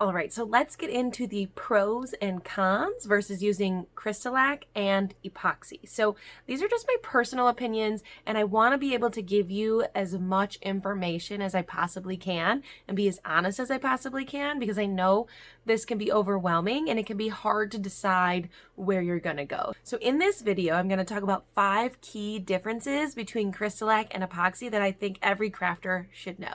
All right, so let's get into the pros and cons versus using Crystalac and Epoxy. So these are just my personal opinions, and I want to be able to give you as much information as I possibly can and be as honest as I possibly can, because I know this can be overwhelming and it can be hard to decide where you're going to go. So in this video, I'm going to talk about 5 key differences between Crystalac and Epoxy that I think every crafter should know.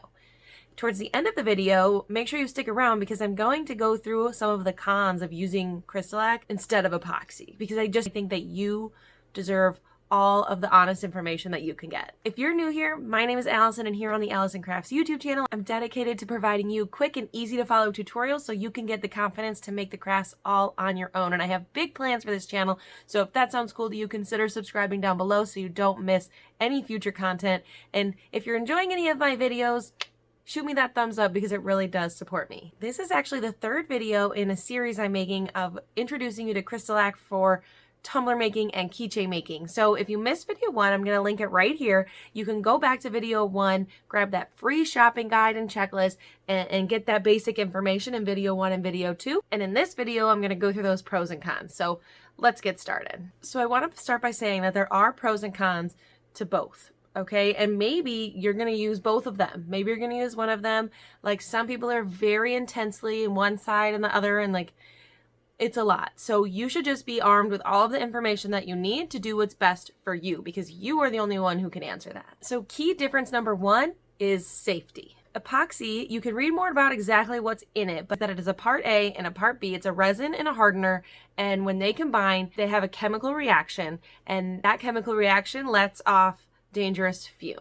Towards the end of the video, make sure you stick around because I'm going to go through some of the cons of using Crystalac instead of Epoxy, because I just think that you deserve all of the honest information that you can get. If you're new here, my name is Allison, and here on the Allison Crafts YouTube channel, I'm dedicated to providing you quick and easy to follow tutorials so you can get the confidence to make the crafts all on your own. And I have big plans for this channel, so if that sounds cool to you, consider subscribing down below so you don't miss any future content. And if you're enjoying any of my videos, shoot me that thumbs up because it really does support me. This is actually the 3rd video in a series I'm making of introducing you to Crystalac for tumbler making and keychain making. So if you missed video 1, I'm going to link it right here. You can go back to video 1, grab that free shopping guide and checklist, and get that basic information in video 1 and video 2. And in this video, I'm going to go through those pros and cons. So let's get started. So I want to start by saying that there are pros and cons to both. Okay, and maybe you're going to use both of them. Maybe you're going to use one of them. Like, some people are very intensely in one side and the other, and like, it's a lot. So you should just be armed with all of the information that you need to do what's best for you, because you are the only one who can answer that. So key difference number 1 is safety. Epoxy, you can read more about exactly what's in it, but that it is a part A and a part B. It's a resin and a hardener, and when they combine, they have a chemical reaction, and that chemical reaction lets off dangerous fumes.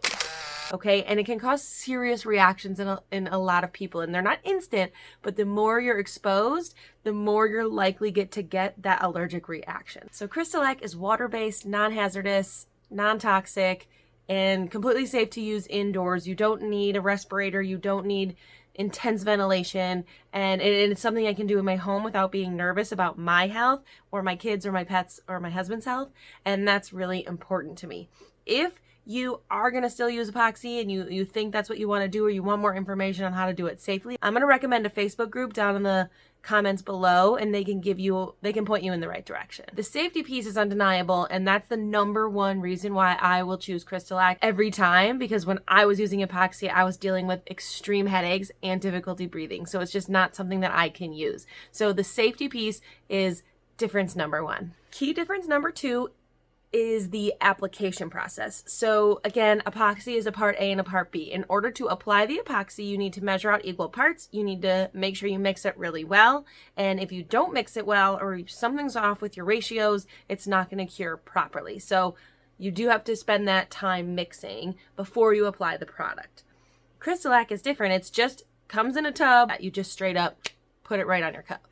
Okay, and it can cause serious reactions in a lot of people, and they're not instant, but the more you're exposed, the more you're likely to get that allergic reaction. So Crystalac is water-based, non-hazardous, non-toxic, and completely safe to use indoors. You don't need a respirator, you don't need intense ventilation, and it's something I can do in my home without being nervous about my health or my kids or my pets or my husband's health, and that's really important to me. If you are going to still use epoxy and you think that's what you want to do, or you want more information on how to do it safely, I'm going to recommend a Facebook group down in the comments below, and they can point you in the right direction. The safety piece is undeniable, and that's the number 1 reason why I will choose Crystalac every time, because when I was using epoxy, I was dealing with extreme headaches and difficulty breathing, so it's just not something that I can use. So the safety piece is difference number 1. Key difference number 2 is the application process. So again, epoxy is a part A and a part B. In order to apply the epoxy, you need to measure out equal parts. You need to make sure you mix it really well. And if you don't mix it well, or something's off with your ratios, it's not going to cure properly. So you do have to spend that time mixing before you apply the product. Crystalac is different. It's just comes in a tub. You just straight up put it right on your cup.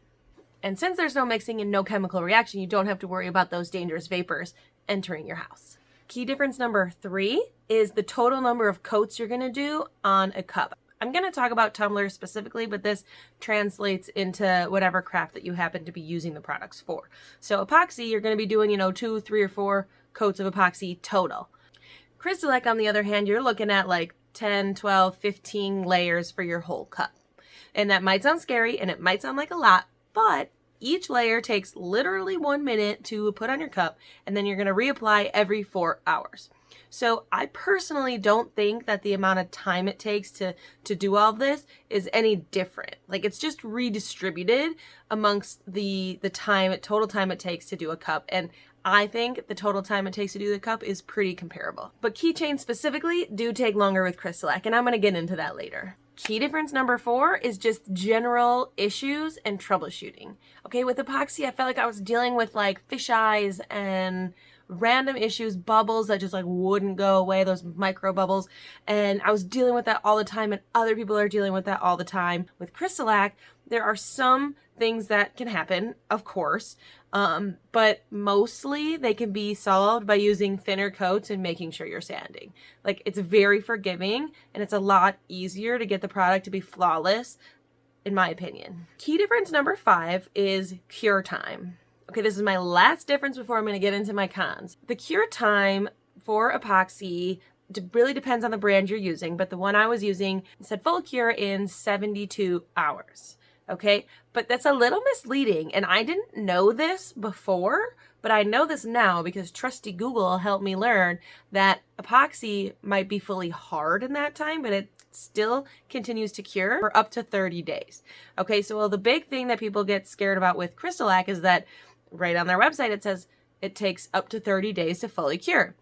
And since there's no mixing and no chemical reaction, you don't have to worry about those dangerous vapors entering your house. Key difference number 3 is the total number of coats you're going to do on a cup. I'm going to talk about tumblers specifically, but this translates into whatever craft that you happen to be using the products for. So epoxy, you're going to be doing, 2, 3, or 4 coats of epoxy total. Crystalac, on the other hand, you're looking at like 10, 12, 15 layers for your whole cup. And that might sound scary, and it might sound like a lot, but each layer takes literally 1 minute to put on your cup, and then you're going to reapply every 4 hours. So I personally don't think that the amount of time it takes to do all of this is any different. Like, it's just redistributed amongst the total time it takes to do a cup, and I think the total time it takes to do the cup is pretty comparable. But keychains specifically do take longer with Crystalac, and I'm going to get into that later. Key difference number 4 is just general issues and troubleshooting. Okay, with epoxy, I felt like I was dealing with like fish eyes and random issues, bubbles that just like wouldn't go away, those micro bubbles, and I was dealing with that all the time, and other people are dealing with that all the time. With Crystalac, there are some things that can happen, of course, but mostly they can be solved by using thinner coats and making sure you're sanding. Like, it's very forgiving, and it's a lot easier to get the product to be flawless, in my opinion. Key difference number 5 is cure time. Okay, this is my last difference before I'm going to get into my cons. The cure time for epoxy really depends on the brand you're using, but the one I was using said full cure in 72 hours. okay? But that's a little misleading, and I didn't know this before, but I know this now because trusty Google helped me learn that epoxy might be fully hard in that time, but it still continues to cure for up to 30 days. Okay, so the big thing that people get scared about with Crystalac is that right on their website it says it takes up to 30 days to fully cure.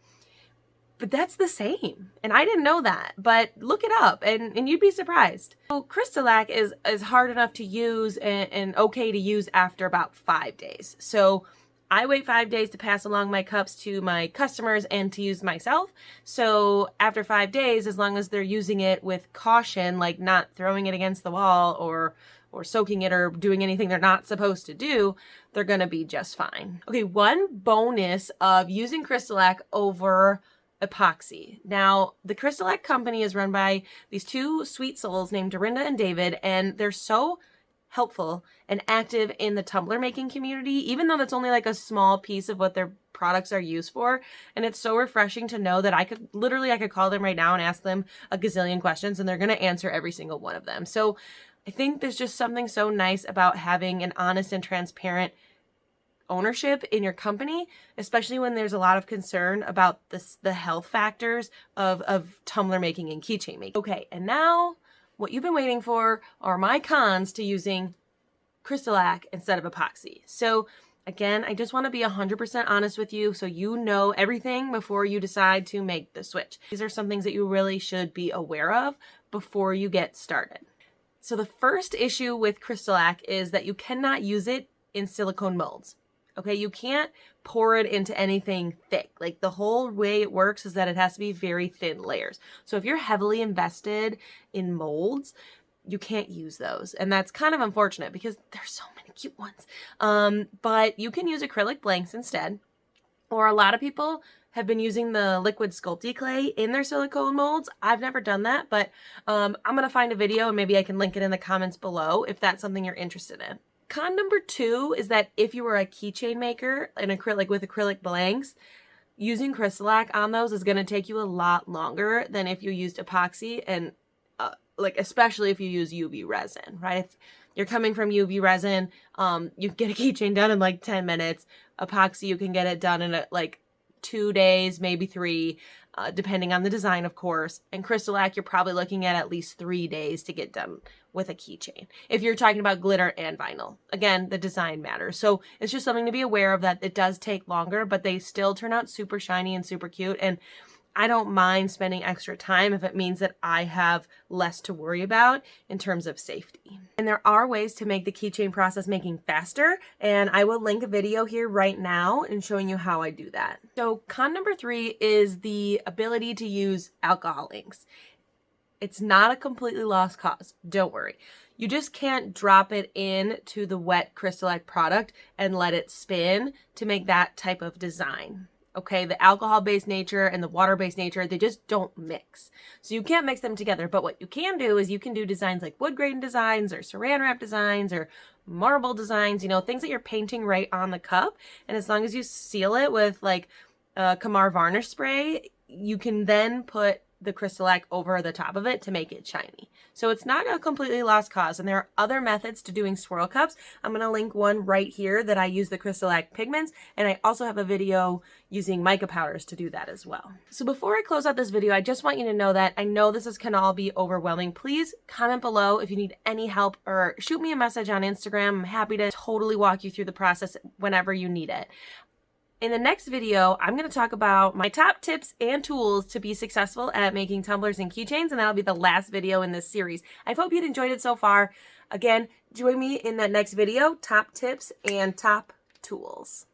But that's the same. And I didn't know that, but look it up and you'd be surprised. So Crystalac is hard enough to use and okay to use after about 5 days. So I wait 5 days to pass along my cups to my customers and to use myself. So after 5 days, as long as they're using it with caution, like not throwing it against the wall or soaking it or doing anything they're not supposed to do, they're gonna be just fine. Okay, one bonus of using Crystalac over epoxy. Now, the Crystalac company is run by these two sweet souls named Dorinda and David, and they're so helpful and active in the tumbler making community, even though that's only like a small piece of what their products are used for. And it's so refreshing to know that I could call them right now and ask them a gazillion questions and they're going to answer every single one of them. So I think there's just something so nice about having an honest and transparent ownership in your company, especially when there's a lot of concern about the health factors of tumbler making and keychain making. Okay, and now what you've been waiting for are my cons to using Crystalac instead of epoxy. So again, I just want to be 100% honest with you so you know everything before you decide to make the switch. These are some things that you really should be aware of before you get started. So the first issue with Crystalac is that you cannot use it in silicone molds. Okay, you can't pour it into anything thick. Like the whole way it works is that it has to be very thin layers. So if you're heavily invested in molds, you can't use those. And that's kind of unfortunate because there's so many cute ones. But you can use acrylic blanks instead. Or a lot of people have been using the liquid Sculpey clay in their silicone molds. I've never done that, but I'm going to find a video and maybe I can link it in the comments below if that's something you're interested in. Con number 2 is that if you were a keychain maker with acrylic blanks, using Crystalac on those is going to take you a lot longer than if you used epoxy and especially if you use UV resin, right? If you're coming from UV resin, you get a keychain done in like 10 minutes. Epoxy, you can get it done in like 2 days, maybe 3, depending on the design, of course. And Crystalac, you're probably looking at least 3 days to get done with a keychain. If you're talking about glitter and vinyl, again, the design matters. So it's just something to be aware of, that it does take longer, but they still turn out super shiny and super cute. And I don't mind spending extra time if it means that I have less to worry about in terms of safety. And there are ways to make the keychain process making faster, and I will link a video here right now and showing you how I do that. So con number 3 is the ability to use alcohol inks. It's not a completely lost cause, don't worry. You just can't drop it into the wet Crystalac product and let it spin to make that type of design. Okay, the alcohol-based nature and the water-based nature, they just don't mix. So you can't mix them together, but what you can do is you can do designs like wood grain designs or saran wrap designs or marble designs, you know, things that you're painting right on the cup. And as long as you seal it with like Kamar varnish spray, you can then put the Crystalac over the top of it to make it shiny. So it's not a completely lost cause, and there are other methods to doing swirl cups. I'm going to link one right here that I use the Crystalac pigments, and I also have a video using mica powders to do that as well. So before I close out this video, I just want you to know that I know can all be overwhelming. Please comment below if you need any help or shoot me a message on Instagram. I'm happy to totally walk you through the process whenever you need it. In the next video, I'm going to talk about my top tips and tools to be successful at making tumblers and keychains, and that'll be the last video in this series. I hope you'd enjoyed it so far. Again, join me in that next video, top tips and top tools.